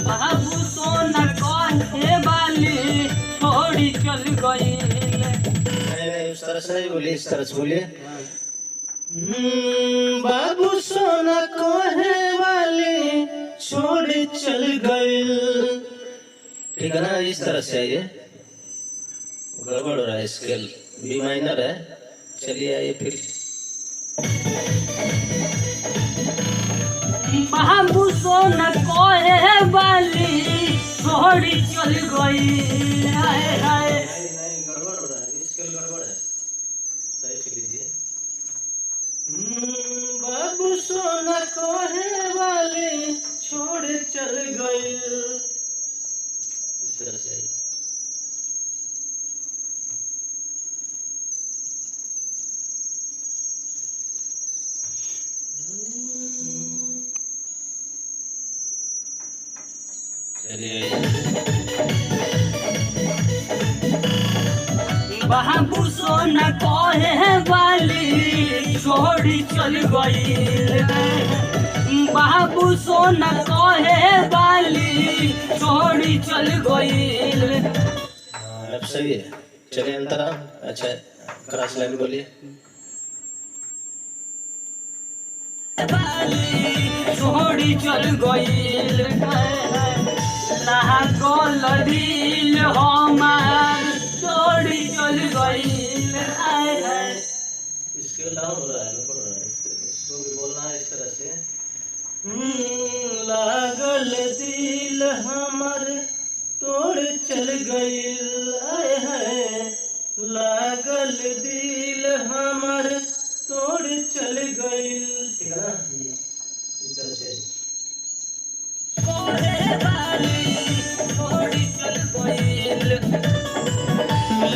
बाबू सोना कहे वाली छोड़ी चल गई। नहीं उस तरह से नहीं बोलिए, इस तरह से बोलिए। बाबू सोना कहे वाली छोड़ चल गई। ठीक है ना, इस तरह से आइए। गड़बड़ हो रहा है, स्केल बी माइनर है। चलिए आइए फिर। बाबू सोना कहे वाली छोड़ी चल गई। हाय हाय नहीं गड़बड़ हो रहा है, स्केल गड़बड़ है, सही से लीजिए। बाबू सोना कहे वाले छोड़ चल गए। इस तरह से आइए। चलिए बाबू सोना कहे वाली छोड़ी चल गई। बाबू सोना कहे वाली छोड़ी चल गई। अब सही है। चलिए अंतरा, अच्छा क्रॉस लाइन बोलिए। छोड़ी चल गई। लागल दिल हमार छोड़ी चल गई। इसके डाउन हो रहा है, ऊपर हो रहा है, इसको भी बोलना है इस तरह से। लागल दिल हमर तोड़ चल गइल। आए है लागल दिल हमर तोड़ चल गइल। ठीक है ना, इस तरह से।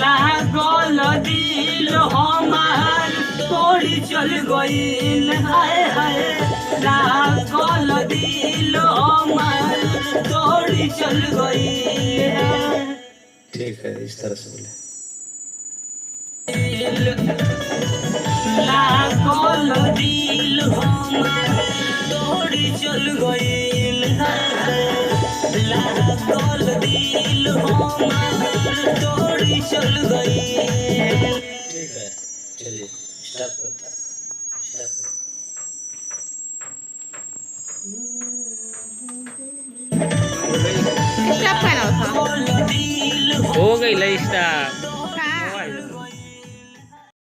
लागल दिल हमार तोड़ी चल गईल। हाय हाय लागल दिल हमार तोड़ी चल गईल। ठीक है, इस तरह से बोले। लागल दिल हमार तोड़ी चल गईल। लागल दिल हमार तोड़ी चल गईल। ठीक है, चलिए स्टार्ट करते हैं। स्टार्ट करते स्टॉप करा था। हो गई स्टार्ट।